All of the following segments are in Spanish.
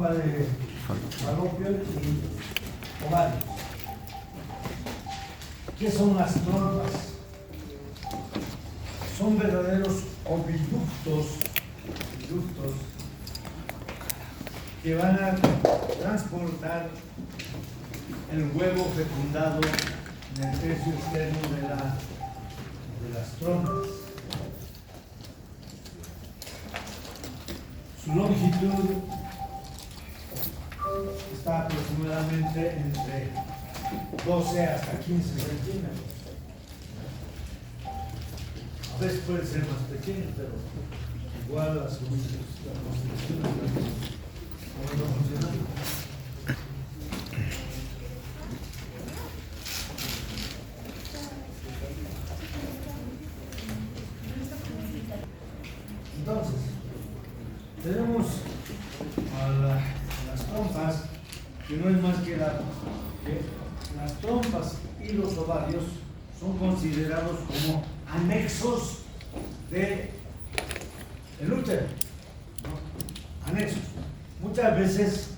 de falopio y ovario. ¿Qué son las trompas? Son verdaderos oviductos que van a transportar el huevo fecundado en el tercio externo de las trompas. Su longitud está aproximadamente entre 12 hasta 15 centímetros. A veces puede ser más pequeño, pero igual las construcciones no funcionan. Entonces, tenemos las trompas, que no es más que las trompas y los ovarios son considerados como anexos del útero, ¿no? Anexos. Muchas veces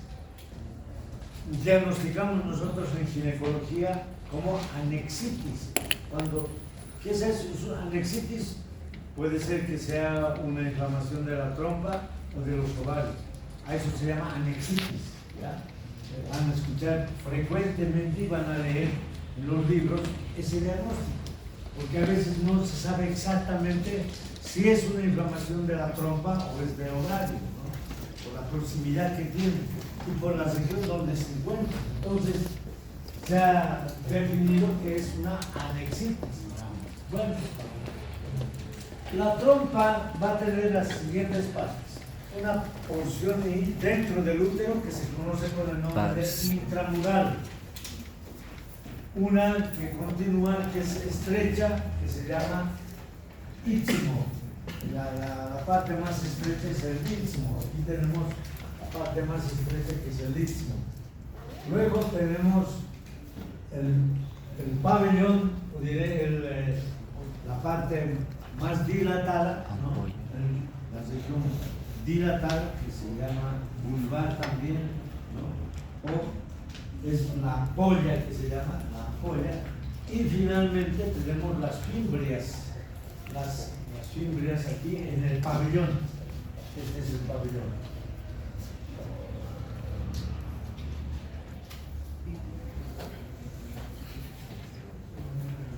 diagnosticamos nosotros en ginecología como anexitis. ¿Qué es eso? Es una anexitis. Puede ser que sea una inflamación de la trompa o de los ovarios. A eso se llama anexitis, ¿ya? Van a escuchar frecuentemente y van a leer en los libros ese diagnóstico, porque a veces no se sabe exactamente si es una inflamación de la trompa o es de ovario, ¿no? Por la proximidad que tiene y por la región donde se encuentra. Entonces, se ha definido que es una anexitis. Bueno, la trompa va a tener las siguientes partes. Una porción dentro del útero que se conoce con el nombre de intramural. Una que continúa, que es estrecha, que se llama istmo. La parte más estrecha es el istmo. Aquí tenemos la parte más estrecha, que es el istmo. Luego tenemos el pabellón, o diré la parte más dilatada, ¿no? La región dilatada, que se llama vulvar también, ¿no? O es la ampolla, que se llama la ampolla. Y finalmente tenemos las fimbrias, las fimbrias aquí en el pabellón. Este es el pabellón.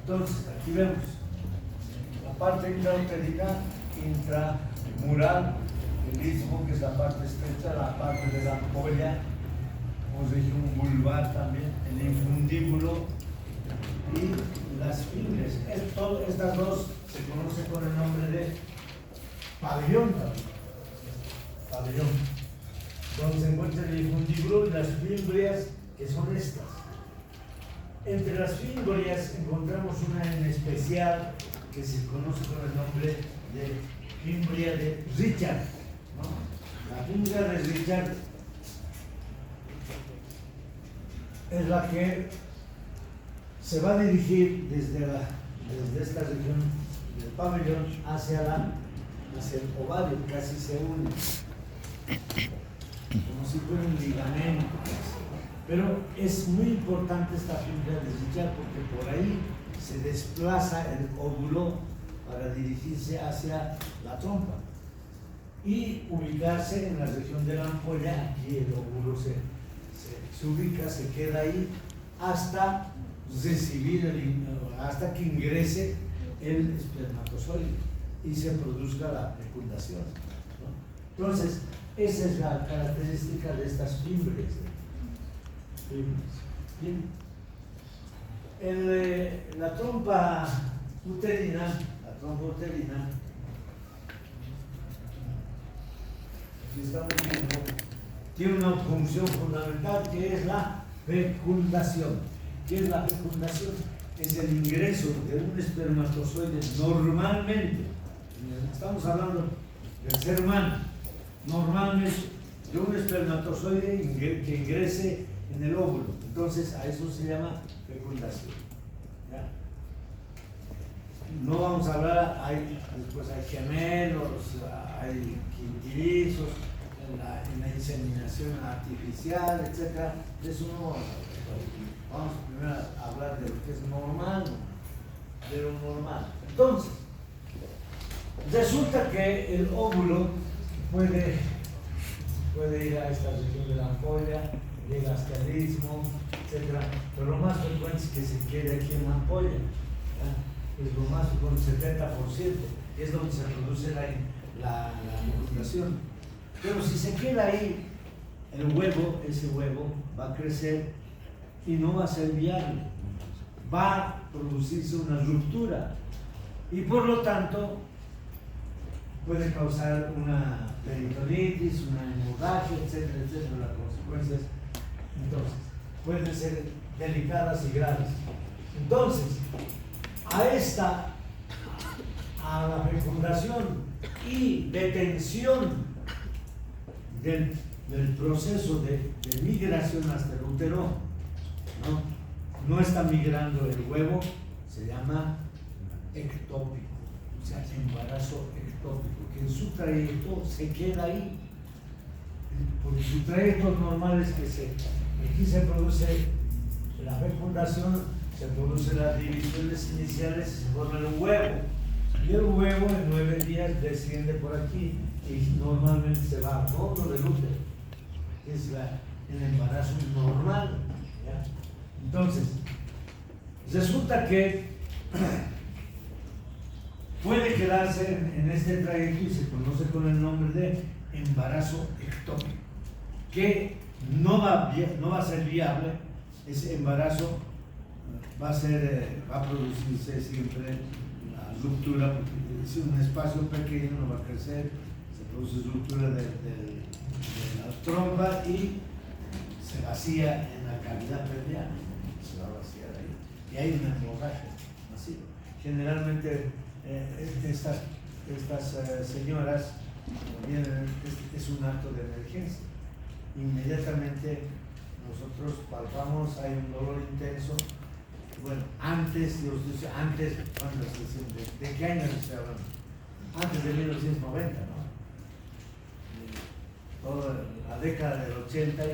Entonces, aquí vemos la parte intrauterina, intramural, el istmo, que es la parte estrecha, la parte de la ampolla, o región vulvar también, el infundíbulo y las fibras. Estas dos se conocen con el nombre de pabellón también. Pabellón, donde se encuentra el infundíbulo y las fimbrias, que son estas. Entre las fimbrias encontramos una en especial que se conoce con el nombre de fimbria de Richard, ¿no? La fimbria de Richard es la que se va a dirigir desde esta región del pabellón hacia el ovario, casi se une, como si fuera un ligamento. Pero es muy importante esta fimbria de Richard porque por ahí se desplaza el óvulo para dirigirse hacia la trompa y ubicarse en la región de la ampolla. Aquí el óvulo se ubica, se queda ahí hasta hasta que ingrese el espermatozoide y se produzca la fecundación, ¿no? Entonces, esa es la característica de estas fimbrias. Bien. La trompa uterina, aquí estamos viendo, tiene una función fundamental, que es la fecundación. ¿Qué es la fecundación? Es el ingreso de un espermatozoide normalmente, estamos hablando del ser humano, normalmente de un espermatozoide que ingrese en el óvulo. Entonces a eso se llama fecundación, ¿ya? No vamos a hablar, después hay gemelos, hay quintillizos, en la inseminación artificial, etc. De eso no vamos a hablar. Vamos primero a hablar de lo que es normal, de lo normal. Entonces, resulta que el óvulo puede ir a esta región de la ampolla, llega hasta el istmo, etc. Pero lo más frecuente es que se quede aquí en la ampolla. Es lo más frecuente, 70%, es donde se produce la fecundación. Pero si se queda ahí, ese huevo va a crecer y no va a ser viable. Va a producirse una ruptura y por lo tanto puede causar una peritonitis, una hemorragia, etcétera, etcétera, las consecuencias. Entonces, pueden ser delicadas y graves. Entonces, a la fecundación y detención del proceso de migración hasta el útero, no está migrando el huevo, se llama ectópico, o sea, embarazo ectópico, que en su trayecto se queda ahí. Porque su trayecto normal es que aquí se produce la fecundación, se producen las divisiones iniciales y se forma el huevo. Y el huevo en 9 días desciende por aquí y normalmente se va a fondo del útero. Es el embarazo normal. ¿Ya? Entonces, resulta que puede quedarse en este trayecto y se conoce con el nombre de embarazo ectópico, que no va a ser viable. Ese embarazo va a producirse siempre la ruptura, porque es un espacio pequeño, no va a crecer, se produce ruptura de la trompa y se vacía en la cavidad pelviana, se va a vaciar ahí, y hay una hemorragia masiva. Generalmente estas señoras vienen, es un acto de emergencia. Inmediatamente nosotros palpamos, hay un dolor intenso. Bueno, antes, ¿cuándo se dice? ¿De qué año se habla? Antes de 1990, ¿no? Toda la década del 80 y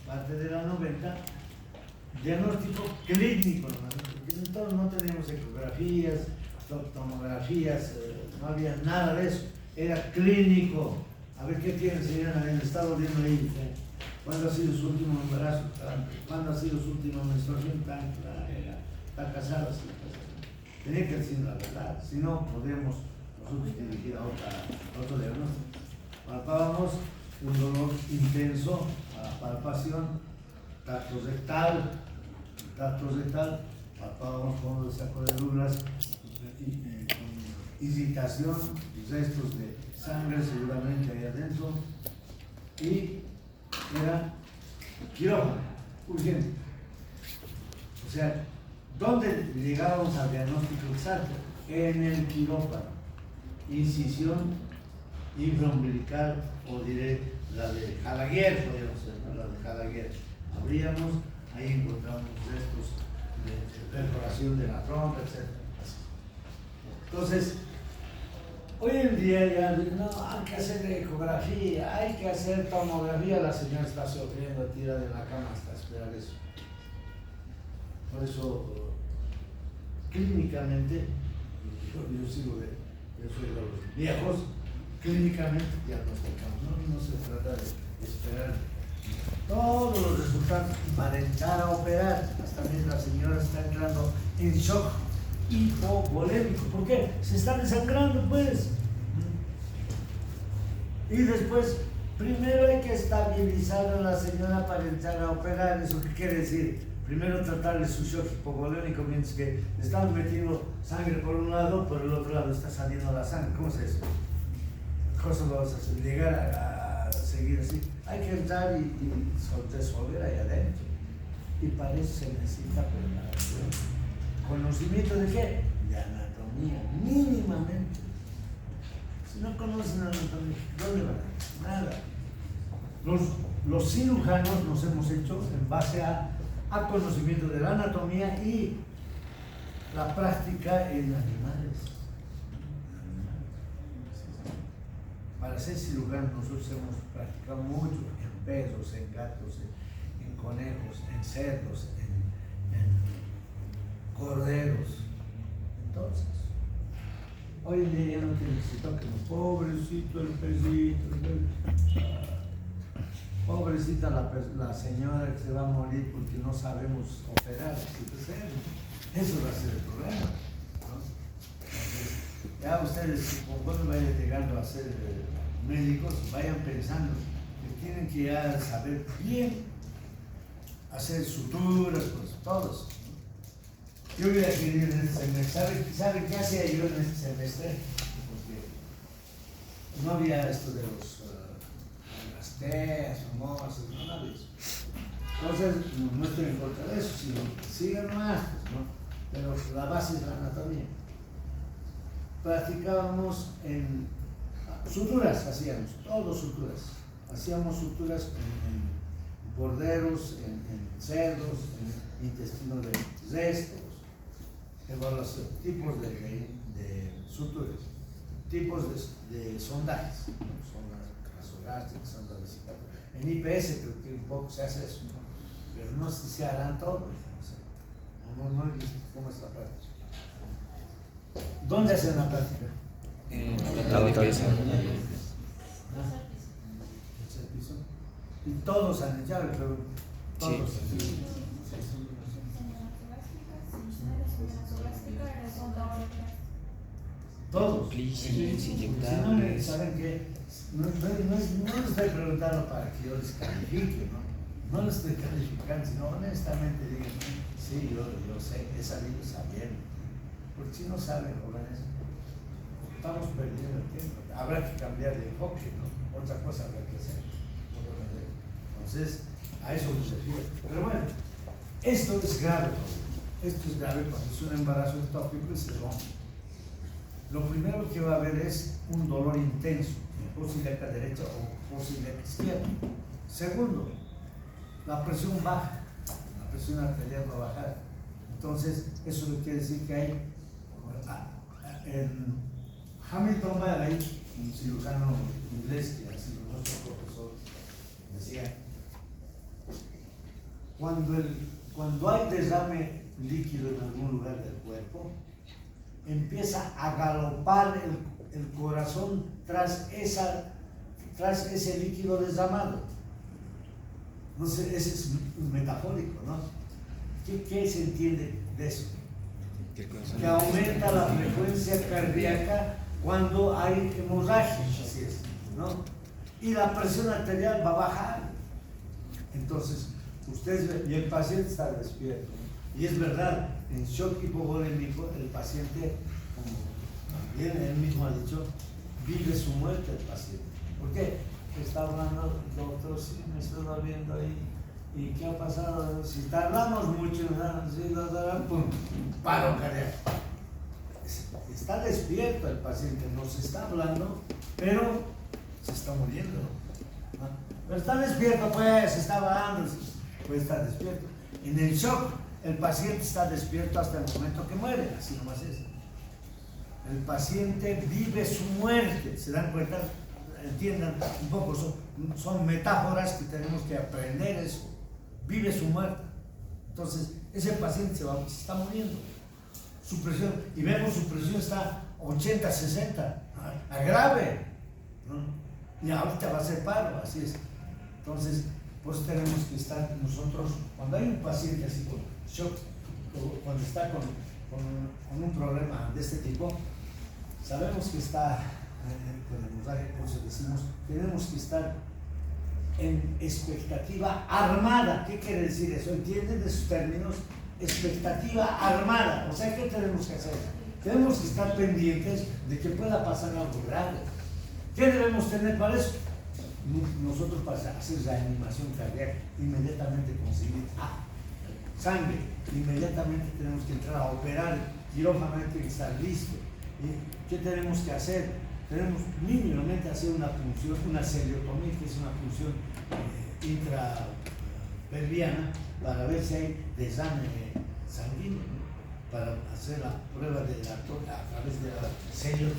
parte de la 90, diagnóstico clínico, entonces no teníamos ecografías, tomografías, no había nada de eso, era clínico. A ver, ¿qué tiene, señora? ¿Le está doliendo ahí? ¿Cuándo ha sido su último embarazo? ¿Cuándo ha sido su última menstruación? Está casada, sí, tenía que decir la verdad, si no podríamos nosotros dirigir a otro diagnóstico. Palpábamos un dolor intenso a la palpación, tacto rectal, palpábamos con sacudiduras, con irritación, restos de sangre seguramente ahí adentro, y era quirófano, urgente. O sea, ¿dónde llegábamos al diagnóstico exacto? En el quirófano. Incisión infraumbilical, o diré la de Halaguer, podríamos decir, ¿no? La de Halaguer. Abríamos, ahí encontramos restos de perforación de la trompa, etc. Entonces, hoy en día ya no, hay que hacer ecografía, hay que hacer tomografía. La señora está sufriendo, tirada en la cama hasta esperar eso. Por eso, clínicamente, yo soy de los viejos, clínicamente diagnosticamos, no se trata de esperar todos los resultados para entrar a operar. Hasta bien la señora está entrando en shock hipovolémico. ¿Por qué? Se está desangrando, pues. Y después, primero hay que estabilizar a la señora para entrar a operar. ¿Eso qué quiere decir? Primero tratarle su shock hipovolémico, mientras que le estamos metiendo sangre por un lado, por el otro lado está saliendo la sangre. ¿Cómo es eso? ¿Cómo vamos a hacer? Llegar a seguir así. Hay que entrar y resolver ahí adentro. Y para eso se necesita preparación. ¿Conocimiento de qué? De anatomía, mínimamente. Si no conocen anatomía, ¿dónde van? Nada. Los cirujanos nos hemos hecho en base a conocimiento de la anatomía y la práctica en animales. para ser cirujano nosotros hemos practicado mucho en perros, en gatos, en conejos, en cerdos, en corderos. Entonces, hoy en día ya no tiene que se toque, pobrecito el pesito, pobrecita la señora que se va a morir porque no sabemos operar. Eso va a ser el problema, ¿no? Entonces, ya ustedes, conforme vayan llegando a ser médicos, vayan pensando que tienen que ya saber bien hacer suturas, pues todos. Yo voy a escribir en este semestre. ¿Sabe qué hacía yo en este semestre? Porque no había esto de las teas, famosos, no había eso. Entonces, no estoy en contra de eso, sino sigan más, ¿no? Pero la base es la anatomía. Practicábamos en suturas, hacíamos, todos suturas. Hacíamos suturas en borderos, en cerdos, en intestino de restos. Evaluación, tipos de suturas, tipos de sondajes, sondas gasogásticas, sondas vesicales. En IPS creo que un poco se hace eso, ¿no? Pero no sé si se harán todos, no he visto cómo es la práctica. ¿Dónde hacen la práctica? En la IPS. Y todos han echado, pero todos. Sí. Todos. Pleasings, Si inyectables. no, ¿saben qué? No les estoy preguntando para que yo les califique, ¿no? No les estoy calificando, sino honestamente digan, sí, yo sé, he sabido sabiendo. Porque si no saben, jóvenes, estamos perdiendo el tiempo. Habrá que cambiar de enfoque, ¿no? Otra cosa habrá que hacer. Entonces, a eso me refiero. Pero bueno, esto es grave, esto es grave cuando es un embarazo ectópico y se rompe. Lo primero que va a haber es un dolor intenso, posiliaca derecha o posiliaca izquierda. Segundo, la presión baja, la presión arterial va a bajar. Entonces, eso quiere decir que hay, en Hamilton Valley, un cirujano inglés que ha sido nuestro profesor, decía, cuando hay derrame líquido en algún lugar del cuerpo, empieza a galopar el corazón tras ese líquido derramado. No sé, ese es metafórico, ¿no? ¿Qué se entiende de eso? Que aumenta la frecuencia cardíaca cuando hay hemorragia, así es, ¿no? Y la presión arterial va a bajar. Entonces, ustedes, y el paciente está despierto, ¿no? Y es verdad, en shock hipovolémico, el paciente, como bien él mismo ha dicho, vive su muerte el paciente. ¿Por qué? Está hablando, doctor, sí, me estoy doliendo ahí. ¿Y qué ha pasado? Si tardamos mucho, si nos darán un paro cardíaco. Está despierto el paciente, nos está hablando, pero se está muriendo. ¿No? Pero está despierto, pues, está hablando, pues está despierto. En el shock, el paciente está despierto hasta el momento que muere, así nomás es. El paciente vive su muerte, ¿se dan cuenta? Entiendan un poco, son metáforas que tenemos que aprender eso. Vive su muerte. Entonces, ese paciente se está muriendo. Su presión, y vemos su presión está 80, 60, a grave, ¿no? Y ahorita va a ser paro, así es. Entonces, pues tenemos que estar nosotros, cuando hay un paciente así con shock, cuando está con un problema de este tipo, sabemos que está con el hemorragia, por eso decimos, tenemos que estar en expectativa armada. ¿Qué quiere decir eso? ¿Entienden de sus términos? Expectativa armada. O sea, ¿qué tenemos que hacer? Tenemos que estar pendientes de que pueda pasar algo grave. ¿Qué debemos tener para eso? Nosotros, para hacer reanimación cardíaca, inmediatamente conseguir sangre. Inmediatamente tenemos que entrar a operar. Quirófano hay que estar listo. ¿Qué tenemos que hacer? Tenemos mínimamente hacer una punción, una celiotomía, que es una punción intrapelviana, para ver si hay desame sanguíneo, ¿no? Para hacer la prueba a través de la celiotomía.